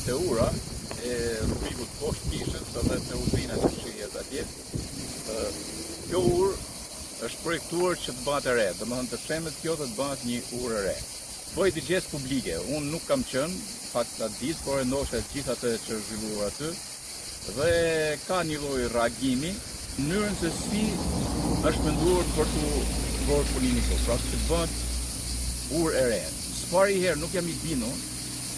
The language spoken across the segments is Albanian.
të ura e rrugikut poshtë kishës edhe të uzinat që shihet atje. Kjo urë është projektuar që të bëhet e re, domethënë të shemet kjo të bëhet një urë e re. Bëhet digjes publike, unë nuk kam qenë, fakt atë ditë, por e ndoshta gjithë atë që është zhvilluar aty, dhe ka një lloj reagimi në mënyrën se si është menduar për të bërë punimin këtu, pra që të bëhet urë e re. S'pari herë nuk jam i bindur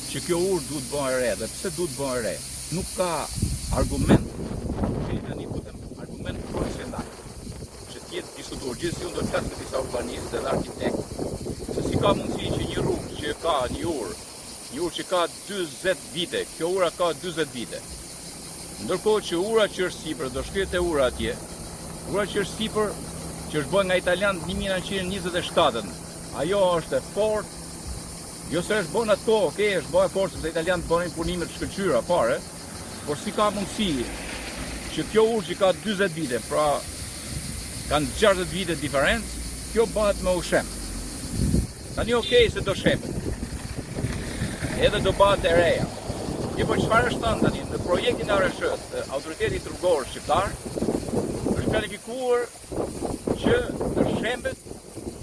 që kjo urë duhet bëhet e re, dhe pse duhet bëhet e re? Nuk ka argument, argument profesional që tjetë diskutuar, gjithsesi unë do të flas me disa urbanistë dhe arkitektë, se si ka mundësi që një rrugë që ka një urë që ka 40 vite, kjo ura ka 40 vite. Ndërkohë që ura që është sipër, do shkruhet e ura atje, ura që është sipër, që është bërë nga italianët 1927, ajo është e fortë, jo se është bërë ato, është bërë e fortë sepse italianët bënin punime të shkëlqyera fare, por si ka mundësi që kjo urë që ka 40 vite, pra kanë 60 vite diferencë, kjo bëhet me ushem. Tani se do shemet, edhe do bëhet e reja. Po çfarë është thënë tani në projektin e ARSH-s, autoritetit rrugor shqiptar, është planifikuar që të shembet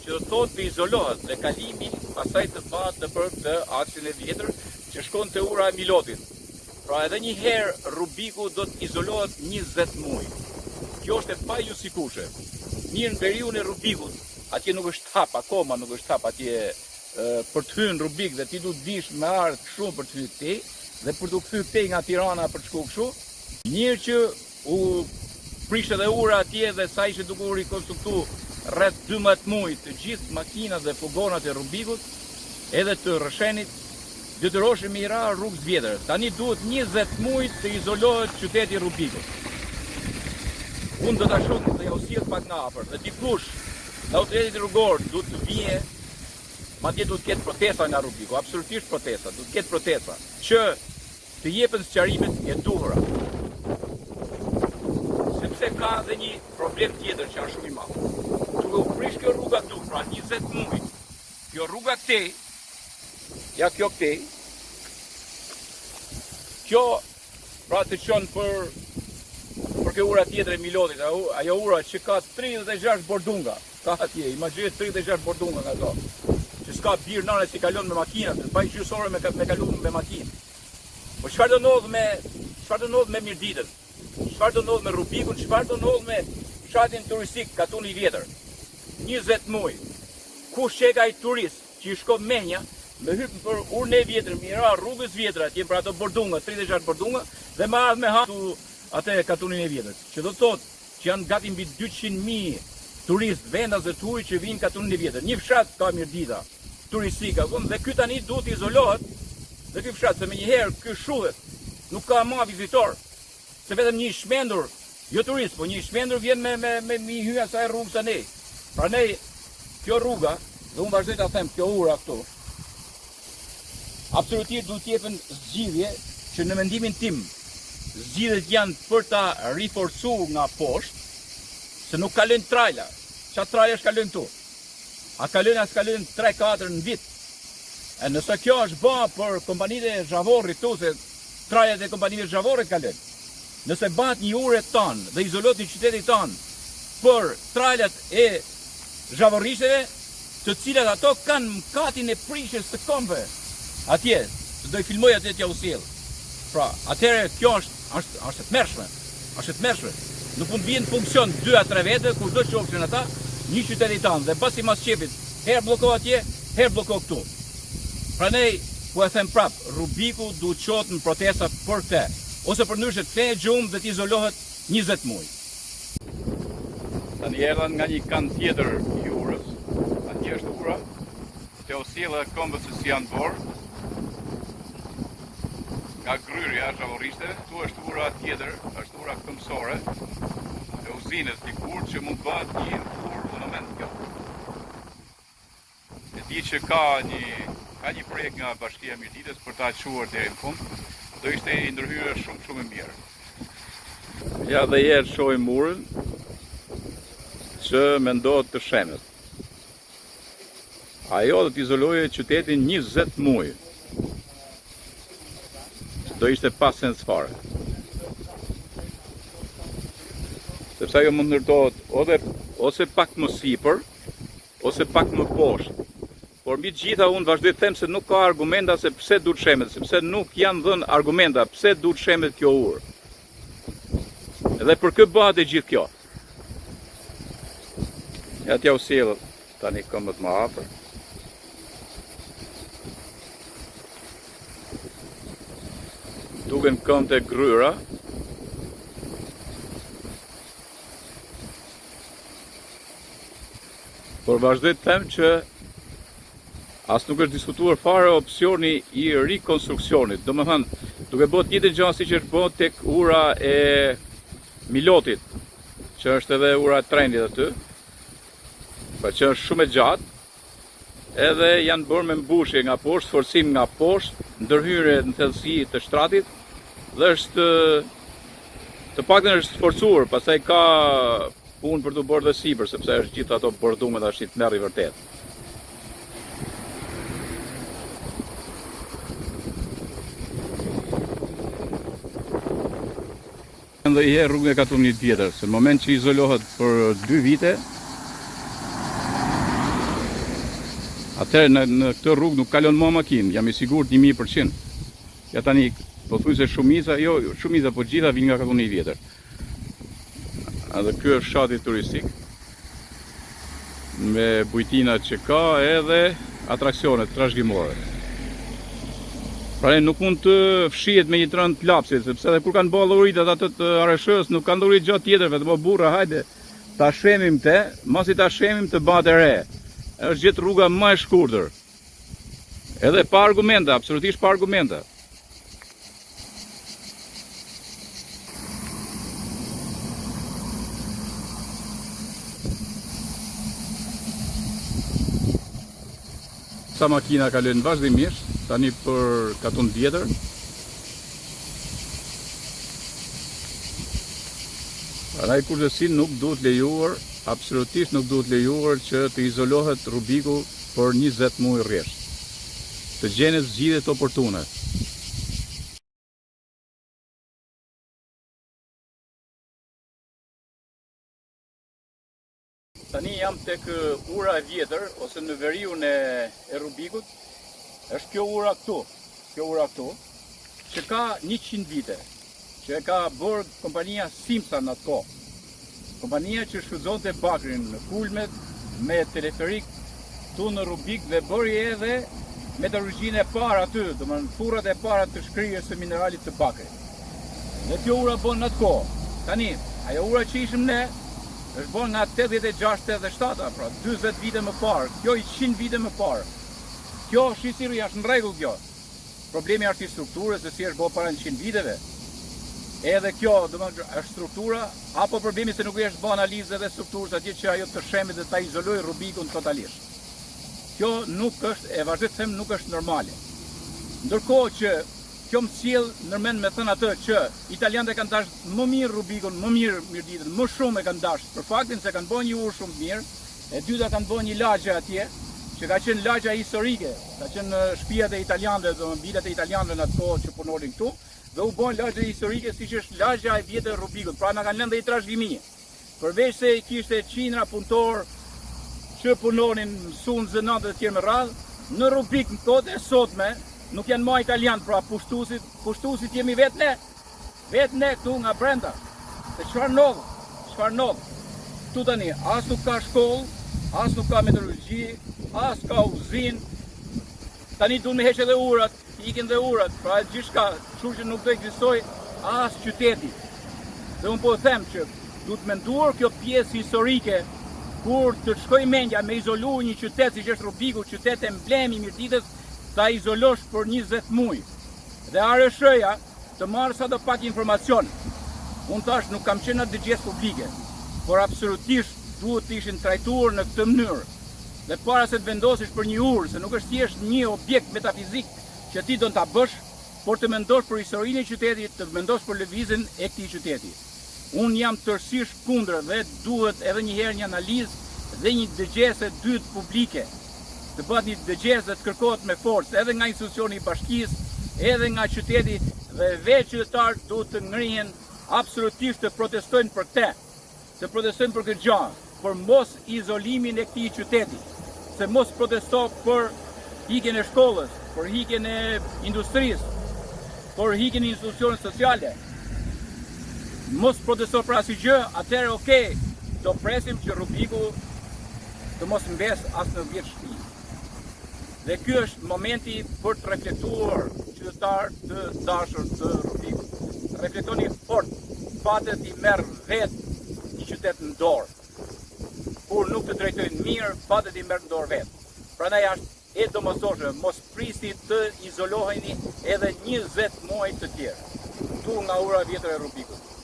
që do thotë të izolohet dhe kalimi pasaj të bëhet nëpër këtë aksin e vjetër që shkon te ura e Milotit. Pra edhe një herë Rubiku do të izolohet 20 muaj. Kjo është e pajusikueshme. Mirë në periudhën e Rubikut, atje nuk është hap, akoma nuk është hap atje për të hyrë në Rubik dhe ti duhet dish me ardh shumë për të hyrë këtej dhe për të kthyer këtej nga Tirana për të shkuar kështu. Mirë që u prish edhe ura atje dhe sa ishte duke u rikonstruktu rreth 12 muaj të gjithë makinat dhe furgonat e Rubikut, edhe të Rrëshenit, detyroheshin me i ra rrugës vjetër. Tani duhet 20 muaj të izolohet qyteti Rubikut. Unë do ta shoh dhe ja u sjell pak nga afër dhe dikush nga autoritetit rrugor duhet të vijë. Madje duhet të ketë protesta nga Rubiku, absolutisht protesta, duhet të ketë protesta që të jepen sqarimet e duhura. Sepse ka edhe një problem tjetër që është shumë i madh. Duke u prish kjo rruga këtu, pra 20 muaj. Kjo rruga këtej, ja kjo këtej, kjo pra të çon për kjo ura tjetër e Milotit, ajo ura që ka 36 bordunga, ka atje, imagjino 36 bordunga nga ato. Që s'ka birë nane si kalon me makinat, pa i gjysore me kalon me makinë. Po çfarë do ndodh me Mirditën? Çfarë do ndodh me Rubikun? Çfarë do ndodh me fshatin turistik Katuni i Vjetër? 20 muaj. Kush që ka i turist që i shkon menja, me hypën për urën e vjetër, mira rrugës vjetër, atje për ato bordunga, 36 bordunga, dhe ma ardh me hatu atë Katunin e Vjetër. Që do të thotë që janë gati mbi 200.000 turistë vendas dhe turi që vinë Katunin e Vjetër. Një fshat ka Mirdita turistika, dhe ky tani duhet izolohet, dhe ky fshat, se me njëherë ky shuhet, nuk ka ma vizitor, se vetëm një shmendur, jo turist, po një shmendur vjen me një hyja asaj rrugës së ne. Pra ne, kjo rruga, dhe unë vazhdoj ta them, kjo ura këtu, absolutisht duhet të jepen zgjidhje që në mendimin tim, zgjidhjet janë për ta riforcuar nga poshtë, se nuk kalojnë trajla. Çfarë trajlash kalojnë këtu? A kalojnë as kalojnë 3-4 në vit. E nëse kjo është bërë për kompanitë e zhavorrit këtu, se trajlat e kompanive zhavorrit kalojnë. Nëse bëhet një urë tonë dhe izolohet një qyteti tonë për trajlat e zhavorrishteve, të cilat ato kanë mkatin e prishjes të këmbëve. Atje, do i filmoj atje t'ja u sjell. Pra, atëherë kjo është e tmerrshme. Është e tmerrshme. Nuk mund vjen në funksion 2-3 vete kur do të qofshin ata një qyteti tanë dhe pasi mas qepit herë blloko atje, herë blloko këtu. Prandaj, ku e them prap, Rubiku duhet qohet në protesta për këtë, ose për ndryshe të kthejë gjumë dhe të izolohet 20 muaj. Tani erdhën nga një kan tjetër i urës. Atje është ura, të u sjellë këmbët se si janë borë, nga gryrja zhavorrishte, tu është ura tjetër, është ura këmbësore, e uzinës dikur që mund bëhet një monument kjo. E di që ka një projekt nga Bashkia e Mirditës për ta quar deri në fund, do ishte i ndërhyrë shumë e mirë. Ja dhe jetë shohim urën që mendohet të shemet. Ajo do t'izoloje qytetin 20 muaj. do ishte pa sens fare. Sepse ajo mund ndërtohet ose pak më sipër, ose pak më poshtë. Por mbi gjitha unë vazhdoj të them se nuk ka argumenta se pse duhet shemet, sepse nuk janë dhënë argumenta pse duhet shemet kjo urë. Edhe për kë bëhet e gjithë kjo. Ja t'ja u sjellë tani këmbët më afër. Duken këmbët e gryra. Por vazhdoj të them që as nuk është diskutuar fare opsioni i rikonstruksionit. Do më thënë, duke bërë njëjtën gjë si që është bërë tek ura e Milotit, që është edhe ura e trendit aty, pra që është shumë e gjatë, edhe janë bërë me mbushje nga poshtë, forcim nga poshtë, ndërhyrje në thellësi të shtratit, dhe është të paktën është forcuar, pastaj ka punë për të bërë dhe sipër, sepse është gjithë ato bordume tash i merr i vërtet. Dhe i herë rrugën e katrunit tjetër, se në moment që izolohet për 2 vite, atëherë në këtë rrugë nuk kalon më makinë, jam i sigurt 1000%. Ja tani pothuajse shumica, jo shumica, po gjitha vinë nga katruni tjetër. Edhe ky është fshati turistik, me bujtinat që ka edhe atraksionet trashëgimore. Pra nuk mund të fshihet me një tron të lapsit, sepse edhe kur kanë bërë llogaritë ato të RSH-s nuk kanë llogarit gjatë tjetër, vetëm o burra, hajde ta shemim te, mos i ta shemim të bëhet e re. Është gjithë rruga më e shkurtër. Edhe pa argumente, absolutisht pa argumente. Sa makina kalojnë vazhdimisht, tani për katun tjetër. Prandaj kurrësi nuk duhet lejuar, absolutisht nuk duhet lejuar që të izolohet Rubiku për 20 muaj rresht. Të gjenet zgjidhjet oportune. Tani jam tek ura e vjetër, ose në veriun e Rubikut. Është kjo ura këtu, që ka 100 vite, që e ka bërë kompania Simpson atë kohë. Kompania që shfrytëzonte bakrin në kulmet me teleferik tu në Rubik dhe bëri edhe metalurgjinë e parë aty, domethënë furrat e para të shkrirjes së mineralit të bakrit. Dhe kjo ura bën në atë kohë. Tani, ajo ura që ishim ne është bën nga 86-87, pra 40 vite më parë, kjo i 100 vite më parë. Kjo shisiri është në rregull kjo. Problemi është i strukturës, se si është bërë para 100 viteve. Edhe kjo, domethënë, është struktura, apo problemi se nuk është bërë analizë dhe strukturës atje që ajo të shemit dhe ta izoloj Rubikun totalisht. Kjo nuk është, e vazhdoj të them, nuk është normale. Ndërkohë që kjo më sjell nërmend me thënë atë që italianët e kanë dashur më mirë Rubikun, më mirë Mirditën, më shumë e kanë dashur për faktin se kanë bërë një urë shumë mirë, e dyta kanë bërë një lagje atje, që ka qenë lagja historike, ka qenë shtëpiat e italianëve, domethënë bilat e italianëve në atë kohë që punonin këtu, dhe u bën lagje historike siç është lagja e vjetër e Rubikut. Pra na kanë lënë dhe i trashëgimi. Përveç se kishte qindra punëtor që punonin, mësuan zënat dhe të tjerë me radhë, në Rubik në kohët e sotme nuk janë më italianë, pra pushtuesit jemi vetë ne këtu nga brenda. Se çfarë ndodh? Këtu tani as nuk ka shkollë, as nuk ka meteorologji, as ka uzinë. Tani duhen me heqë edhe urat, ikin dhe urat, pra gjithçka, kështu që nuk do ekzistoj as qyteti. Dhe unë po them që duhet menduar kjo pjesë historike, kur të shkoj mendja me izolu një qytet siç është Rubiku, qytet emblemi i Mirditës, ta izolosh për 20 muaj. Dhe RSH-ja të marrë sa do pak informacion. Unë thash nuk kam qenë në dëgjes publike, por absolutisht duhet të ishin trajtuar në këtë mënyrë. Dhe para se të vendosish për një urë, se nuk është thjesht një objekt metafizik që ti do ta bësh, por të mendosh për historinë e qytetit, të mendosh për lëvizjen e këtij qyteti. Unë jam tërësisht kundër dhe duhet edhe një herë një analizë dhe një dëgjese dytë publike. Të bëhet një dëgjesë dhe të kërkohet me forcë edhe nga institucioni i bashkisë, edhe nga qyteti Dhe vetë qytetarët duhet të ngrihen absolutisht të protestojnë për këtë, të protestojnë për këtë gjë, për mos izolimin e këtij qyteti, se mos protesto për hikjen e shkollës, për hikjen e industrisë, për hikjen e institucioneve sociale. Mos protesto për asnjë gjë, atëherë okay, do presim që Rubiku të mos mbes as në 10 shtëpi. Dhe ky është momenti për të reflektuar qytetar të dashur të Rubikut. Reflektoni fort, fatet i merr vetë një qytet në dorë. Kur nuk të drejtojnë mirë, fatet i merr në dorë vetë. Prandaj është e domosdoshme, mos prisni të izoloheni edhe 20 muaj të tjerë. Ktu nga ura vjetër e Rubikut.